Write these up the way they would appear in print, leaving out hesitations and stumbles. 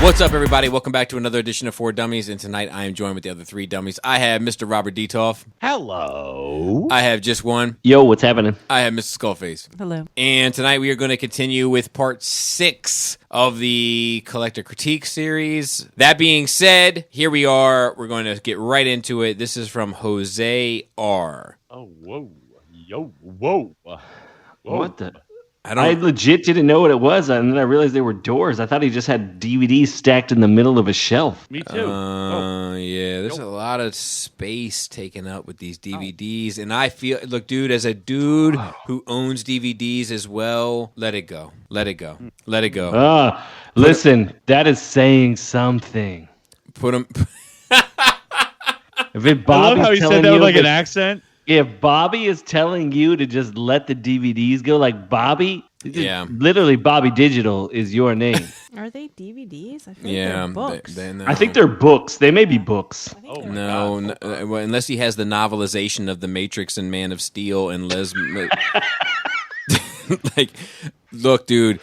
What's up, everybody? Welcome back to another edition of 4 Dummies, and tonight I am joined with the other 3 dummies. I have Mr. Robert Detoff. Hello. I have just one. Yo, what's happening? I have Mr. Skullface. Hello. And tonight we are going to continue with part 6 of the Collector Critique series. That being said, here we are. We're going to get right into it. This is from Jose R. Oh, whoa. Yo, whoa. What the? I legit didn't know what it was, and then I realized they were doors. I thought he just had DVDs stacked in the middle of a shelf. Me too. Yeah, there's a lot of space taken up with these DVDs, and I feel, look, dude, as a dude who owns DVDs as well, let it go. Let it go. Let it go. Listen, that is saying something. Put them. If it I love how he said that with like an accent. If Bobby is telling you to just let the DVDs go, like Bobby, literally Bobby Digital is your name. Are they DVDs? I feel like they're books. No. I think they're books. They may be books. No, well, unless he has the novelization of The Matrix and Man of Steel and like, look, dude,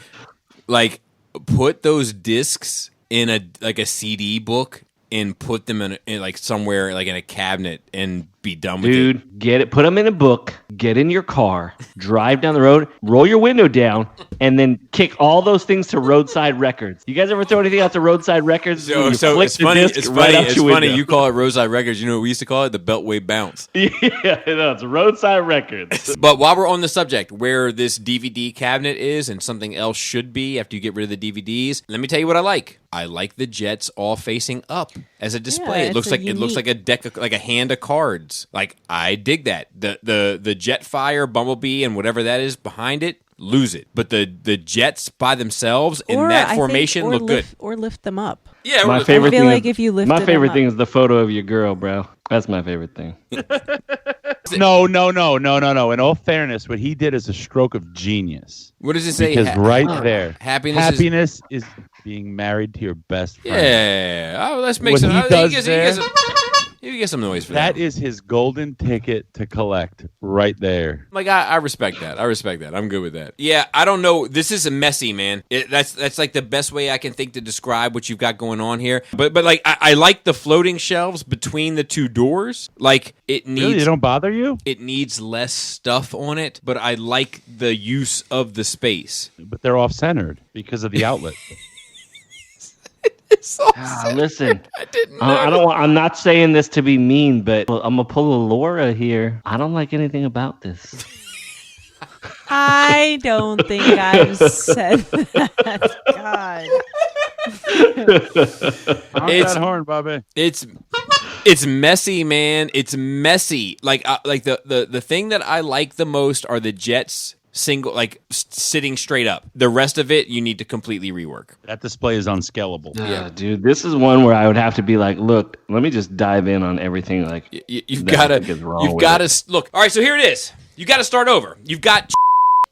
like, put those discs in a CD book and put them in like somewhere like in a cabinet and be done with it. Dude, get it. Put them in a book. Get in your car. Drive down the road. Roll your window down, and then kick all those things to Roadside Records. You guys ever throw anything out to Roadside Records? So it's funny. It's funny. You call it Roadside Records. You know what we used to call it? The Beltway Bounce. Yeah, no, it's Roadside Records. But while we're on the subject, where this DVD cabinet is and something else should be after you get rid of the DVDs, let me tell you what I like. I like the Jets all facing up as a display. Yeah, it looks like a deck, like a hand of cards. Like, I dig that. The Jetfire, Bumblebee, and whatever that is behind it, lose it. But the Jets by themselves in that formation look good. Or lift them up. Yeah, my favorite I feel thing like if you lift my favorite them thing up. is the photo of your girl, bro. That's my favorite thing. No. In all fairness, what he did is a stroke of genius. What does it say? Because there, happiness is being married to your best friend. Yeah. Oh, let's make What some. he does there- You get some noise for that. That is his golden ticket to collect right there. Like, I respect that. I'm good with that. Yeah, I don't know. This is messy, man. That's like the best way I can think to describe what you've got going on here. But like, I like the floating shelves between the two doors. Like, it needs. Really, they don't bother you? It needs less stuff on it, but I like the use of the space. But they're off-centered because of the outlet. Listen, I didn't know. I'm not saying this to be mean, but I'm gonna pull a Laura here. I don't like anything about this. I don't think I've said that. God. It's that horn, Bobby. It's messy, man. It's messy. Like the thing that I like the most are the Jets single, like sitting straight up. The rest of it you need to completely rework. That display is unscalable. Yeah, dude, this is one where I would have to be like, look, let me just dive in on everything. Like, you've got to look. All right, so here it is. You got to start over. You've got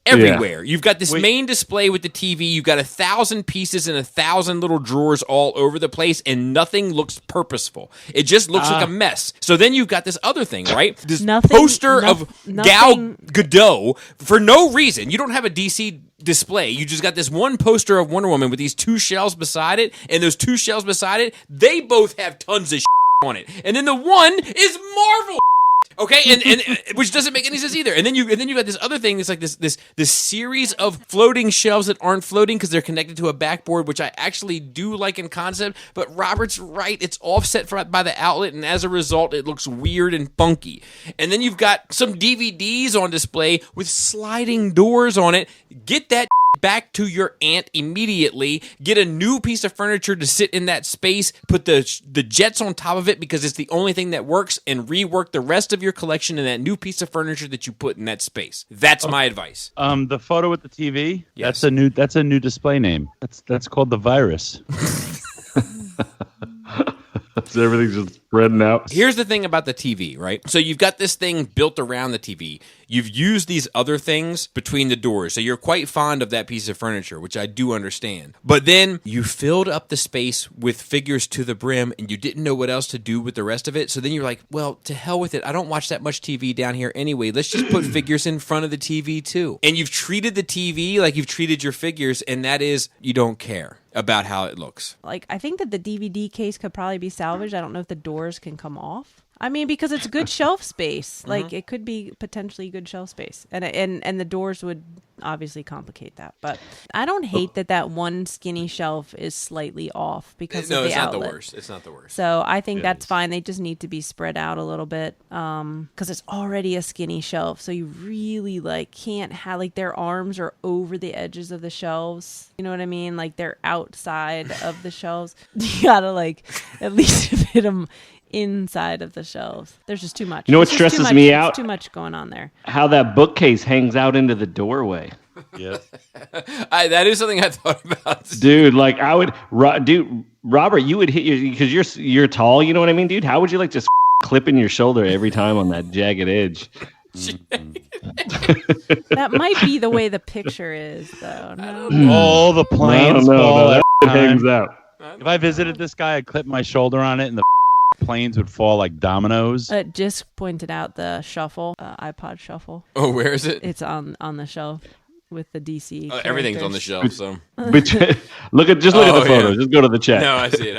everywhere. You've got this main display with the TV. You've got 1,000 pieces and 1,000 little drawers all over the place, and nothing looks purposeful. It just looks like a mess. So then you've got this other thing, right? This poster of Gal Gadot for no reason. You don't have a DC display. You just got this one poster of Wonder Woman with these 2 shelves beside it, and those 2 shelves beside it, they both have tons of on it. And then the one is Marvel. Okay, and which doesn't make any sense either. And then you got this other thing. It's like this series of floating shelves that aren't floating because they're connected to a backboard, which I actually do like in concept. But Robert's right; it's offset by the outlet, and as a result, it looks weird and funky. And then you've got some DVDs on display with sliding doors on it. Get that back to your aunt immediately. Get a new piece of furniture to sit in that space. Put the Jets on top of it because it's the only thing that works, and rework the rest of your collection in that new piece of furniture that you put in that space. That's my advice. The photo with the TV. Yes. That's a new display name. That's called the virus. So everything's just spreading out. Here's the thing about the TV, right? So you've got this thing built around the TV. You've used these other things between the doors. So you're quite fond of that piece of furniture, which I do understand. But then you filled up the space with figures to the brim, and you didn't know what else to do with the rest of it. So then you're like, well, to hell with it. I don't watch that much TV down here anyway. Let's just put figures in front of the TV too. And you've treated the TV like you've treated your figures, and that is, you don't care. about how it looks. Like, I think that the DVD case could probably be salvaged. I don't know if the doors can come off. I mean, because it's good shelf space. Like, it could be potentially good shelf space. And the doors would obviously complicate that. But I don't hate that one skinny shelf is slightly off because of the it's outlet. not the worst. It's not the worst. So I think that's fine. They just need to be spread out a little bit because it's already a skinny shelf. So you really, like, can't have, like, their arms are over the edges of the shelves. You know what I mean? Like, they're outside of the shelves. You gotta, like, at least fit them inside of the shelves. There's just too much. You know what stresses me out? Too much going on there. How that bookcase hangs out into the doorway. Yeah. That is something I thought about. Dude, like I would, Robert, you would hit because you're tall. You know what I mean, dude? How would you like just clipping your shoulder every time on that jagged edge? That might be the way the picture is, though. No? All the planes fall every it time. hangs out. If I visited this guy, I'd clip my shoulder on it, and the planes would fall like dominoes. Just pointed out the shuffle, iPod shuffle. Oh, where is it? It's on the shelf with the DC. Everything's on the shelf. So look at the photo. Yeah. Just go to the chat. No, I see it.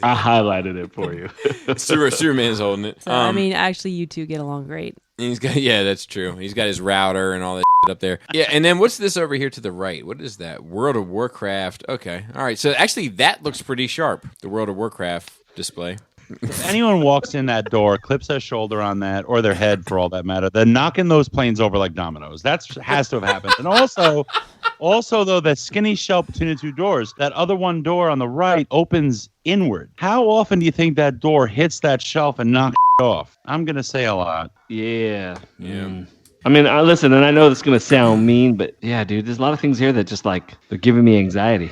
I highlighted it for you. Superman's holding it. So, I mean, actually, you two get along great. He's got that's true. He's got his router and all that up there. Yeah, and then what's this over here to the right? What is that? World of Warcraft. Okay, all right. So actually, that looks pretty sharp. The World of Warcraft display. If anyone walks in that door, clips their shoulder on that, or their head for all that matter, they're knocking those planes over like dominoes. That has to have happened. And also though, that skinny shelf between the two doors, that other one door on the right opens inward. How often do you think that door hits that shelf and knocks it off? I'm gonna say a lot. Yeah. I mean, listen, and I know this is gonna sound mean, but yeah, dude, there's a lot of things here that just like they're giving me anxiety.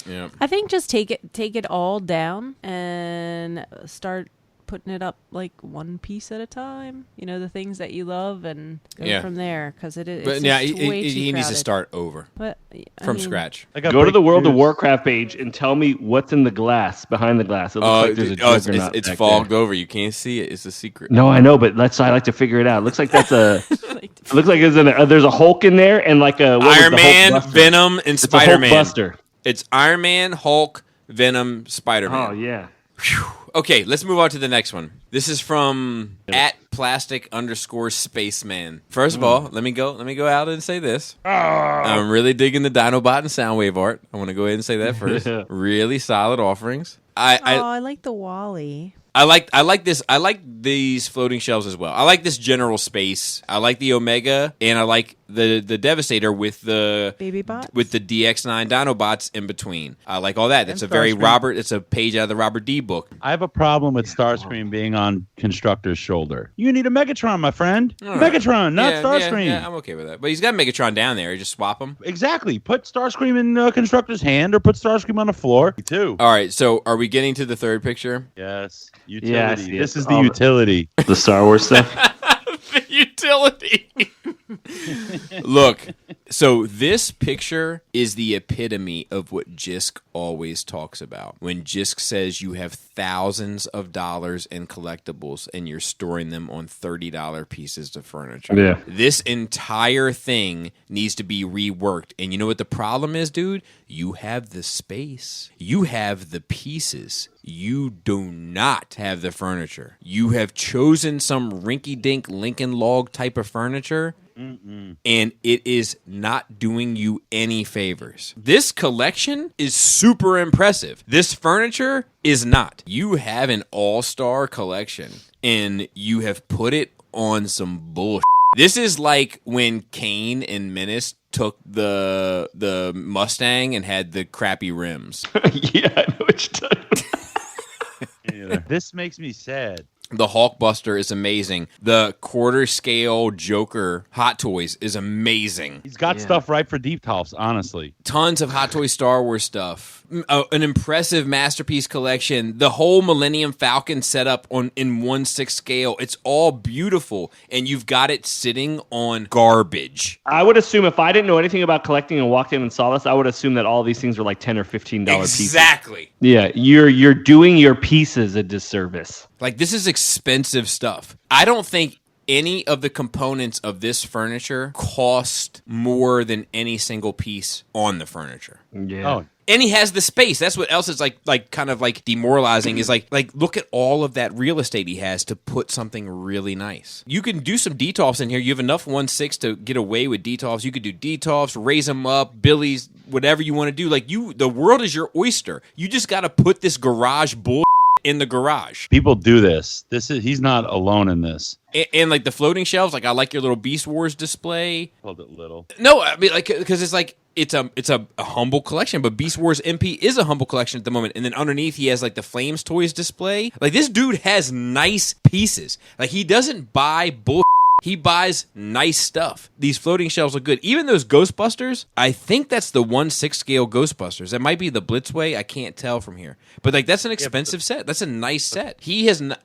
Yeah. I think just take it all down and start putting it up like one piece at a time. You know, the things that you love, and go from there, because it's But yeah, just way too he needs to crowded. start over But from scratch. Go to the World of Warcraft page and tell me what's in the glass behind the glass. It looks like there's a juggernaut it's back fogged there. over. You can't see it. It's a secret. No, I know, but I like to figure it out. It looks like that's a. It looks like there's a Hulk in there and like a Iron Man, Venom, and it's Spider-Man. A Hulk Buster. It's Iron Man, Hulk, Venom, Spider-Man. Oh yeah. Whew. Okay, let's move on to the next one. This is from @plastic_spaceman. First of all, let me go out and say this. I'm really digging the Dinobot and Soundwave art. I want to go ahead and say that first. Really solid offerings. I like the Wally. I like this. I like these floating shelves as well. I like this general space. I like the Omega, and I like the Devastator with the Baby bots? with the DX9 Dinobots in between. I like all that. That's a very Starscream. It's a page out of the Robert D book. I have a problem with Starscream being on Constructor's shoulder. You need a Megatron, my friend. Megatron, not Starscream. Yeah, I'm okay with that. But he's got Megatron down there. You just swap him. Exactly. Put Starscream in Constructor's hand, or put Starscream on the floor. Me too. All right. So are we getting to the third picture? Yes. Utility. Yeah, I see This it. is the utility. The Star Wars stuff. The utility. Look, so this picture is the epitome of what Jisk always talks about. When Jisk says you have thousands of dollars in collectibles and you're storing them on $30 pieces of furniture. Yeah. This entire thing needs to be reworked. And you know what the problem is, dude? You have the space. You have the pieces. You do not have the furniture. You have chosen some rinky-dink Lincoln log type of furniture, and it is not doing you any favors. This collection is super impressive. This furniture is not. You have an all-star collection, and you have put it on some bullshit. This is like when Kane and Menace took the Mustang and had the crappy rims. Yeah, I know what you're talking about. This makes me sad. The Hulkbuster is amazing. The quarter scale Joker Hot Toys is amazing. He's got stuff right for deep tops, honestly. Tons of Hot Toy Star Wars stuff. An impressive masterpiece collection. The whole Millennium Falcon setup in 1/6 scale. It's all beautiful, and you've got it sitting on garbage. I would assume if I didn't know anything about collecting and walked in and saw this, I would assume that all these things were like $10 or $15 pieces. Exactly. Yeah, you're doing your pieces a disservice. Like, this is expensive stuff. I don't think any of the components of this furniture cost more than any single piece on the furniture. Yeah. Oh, And he has the space. That's what else is like kind of like demoralizing is like look at all of that real estate he has to put something really nice. You can do some detolfs in here. You have enough 1/6 to get away with detolfs. You could do detolfs, raise them up, billies, whatever you want to do. Like the world is your oyster. You just got to put this garage bull in the garage. people do this. He's not alone in this. And like the floating shelves, like I like your little Beast Wars display. Called it little. No, I mean like because it's like it's a humble collection, but Beast Wars MP is a humble collection at the moment. And then underneath he has like the Flames toys display. Like this dude has nice pieces. Like he doesn't buy bull. He buys nice stuff. These floating shelves look good. Even those Ghostbusters, I think that's the 1/6 scale Ghostbusters. It might be the Blitzway. I can't tell from here. But like that's an expensive set. That's a nice set.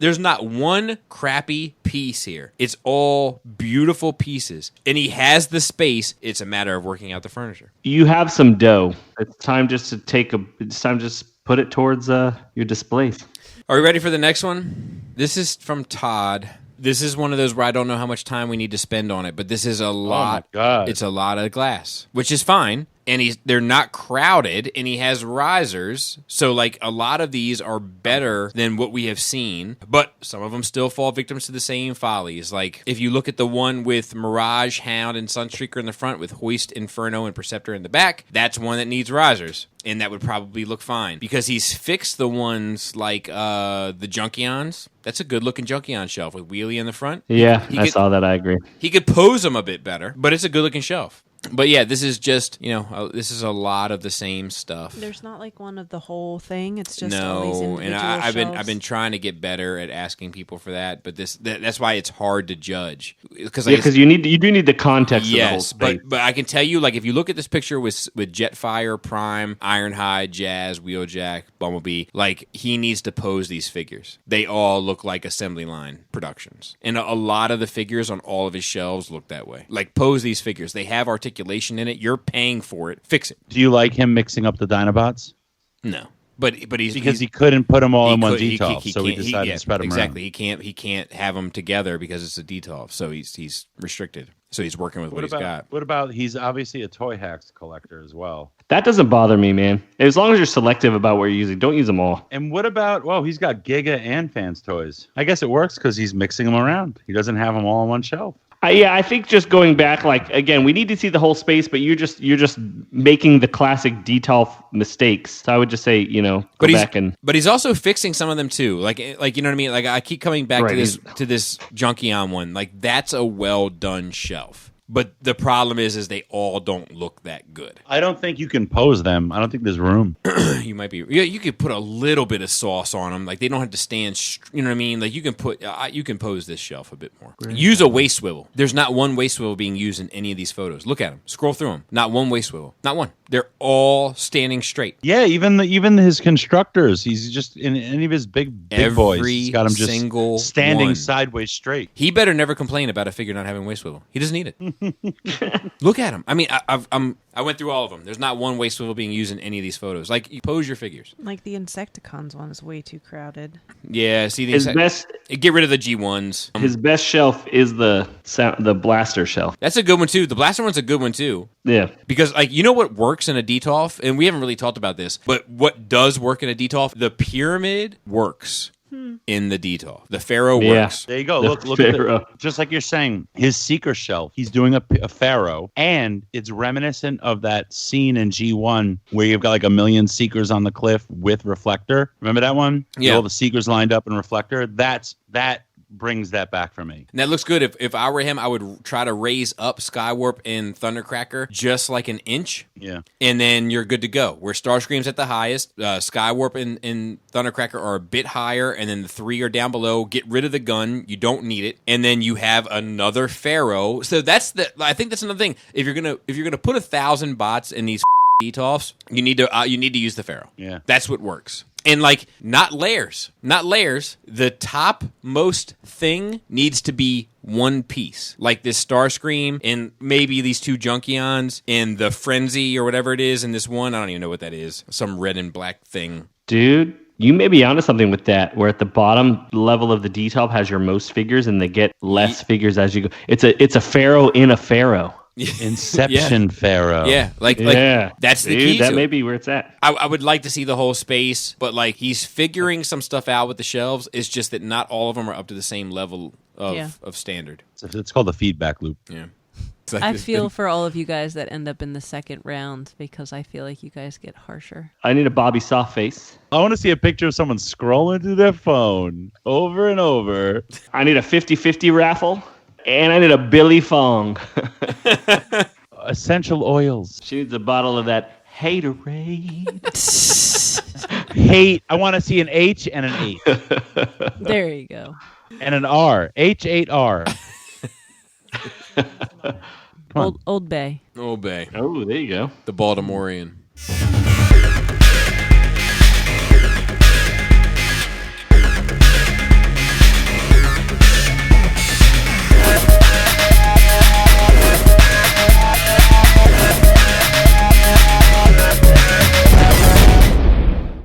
There's not one crappy piece here. It's all beautiful pieces. And he has the space. It's a matter of working out the furniture. You have some dough. It's time just to put it towards your displays. Are we ready for the next one? This is from Todd. This is one of those where I don't know how much time we need to spend on it, but this is a lot. Oh my God. It's a lot of glass, which is fine. And they're not crowded, and he has risers. So, like, a lot of these are better than what we have seen, but some of them still fall victims to the same follies. Like, if you look at the one with Mirage, Hound, and Sunstreaker in the front with Hoist, Inferno, and Perceptor in the back, that's one that needs risers. And that would probably look fine. Because he's fixed the ones like the Junkions. That's a good-looking Junkion shelf with Wheelie in the front. Yeah, I saw that. I agree. He could pose them a bit better, but it's a good-looking shelf. But yeah, this is just, this is a lot of the same stuff. There's not like one of the whole thing. It's just all these No, individual and I've shelves. been trying to get better at asking people for that, but that's why it's hard to judge. Because you do need the context yes, of the whole space. but I can tell you, like if you look at this picture with Jetfire, Prime, Ironhide, Jazz, Wheeljack, Bumblebee, like he needs to pose these figures. They all look like assembly line productions, and a lot of the figures on all of his shelves look that way. Like pose these figures. They have articulation in it. You're paying for it. Fix it. Do you like him mixing up the Dinobots? No. But he couldn't put them all in one detolf, so he decided to spread them exactly. around. He can't have them together because it's a detolf, so he's restricted. So he's working with what he's got. What about he's obviously a Toy Hacks collector as well. That doesn't bother me, man. As long as you're selective about what you're using, don't use them all. And what about, he's got Giga and Fans toys. I guess it works because he's mixing them around. He doesn't have them all on one shelf. I think just going back, like again, we need to see the whole space, but you're just making the classic detolf mistakes. So I would just say, go back and. But he's also fixing some of them too. Like you know what I mean. Like I keep coming back Right, to this Junkion one. Like that's a well done shelf. But the problem is they all don't look that good. I don't think you can pose them. I don't think there's room. You might be. Yeah, you could put a little bit of sauce on them. Like they don't have to stand. You know what I mean? Like you can pose this shelf a bit more. Use a waist swivel. There's not one waist swivel being used in any of these photos. Look at them. Scroll through them. Not one waist swivel. Not one. They're all standing straight. Yeah, even his constructors. He's just in any of his big boys. He's got them just standing sideways straight. He better never complain about a figure not having waist swivel. He doesn't need it. Look at him. I mean, I went through all of them. There's not one waist swivel being used in any of these photos. Like, you pose your figures. Like the Insecticons one is way too crowded. Yeah, see, get rid of the G1s. His best shelf is the blaster shelf. That's a good one too. The blaster one's a good one too. Yeah, because you know what works in a detolf, and we haven't really talked about this, but what does work in a detolf? The pyramid works. In the detolf, the Pharaoh works. There you go. Look at just like you're saying, his Seeker shelf. He's doing a Pharaoh, and it's reminiscent of that scene in G1 where you've got like a million Seekers on the cliff with reflector. Remember that one? Yeah, all the Seekers lined up in reflector. That brings that back for me. And that looks good. If I were him, I would try to raise up Skywarp and Thundercracker just like an inch. Yeah. And then you're good to go. Where Starscream's at the highest, Skywarp and Thundercracker are a bit higher, and then the three are down below. Get rid of the gun. You don't need it. And then you have another Pharaoh. So I think that's another thing. If you're gonna put 1,000 bots in these detolfs, you need to use the Pharaoh. Yeah. That's what works. And like not layers. The topmost thing needs to be one piece. Like this Starscream and maybe these two Junkions and the Frenzy or whatever it is in this one. I don't even know what that is. Some red and black thing. Dude, You may be onto something with that, where at the bottom level of the detail has your most figures, and they get less figures as you go. It's a pharaoh in a pharaoh. Inception Pharaoh. Yeah, like that's the key. That may be where it's at. I would like to see the whole space, but like he's figuring some stuff out with the shelves. It's just that not all of them are up to the same level of standard. It's called the feedback loop. Yeah. Like I feel for all of you guys that end up in the second round because I feel like you guys get harsher. I need a Bobby Skullface. I want to see a picture of someone scrolling through their phone over and over. I need a 50-50 raffle, and I need a Billy Fong. Essential oils. She needs a bottle of that Haterade. Hate. I want to see an H and an 8. There you go. And an R. H8R. Old Bay. Old Bay. Oh, there you go. The Baltimorean.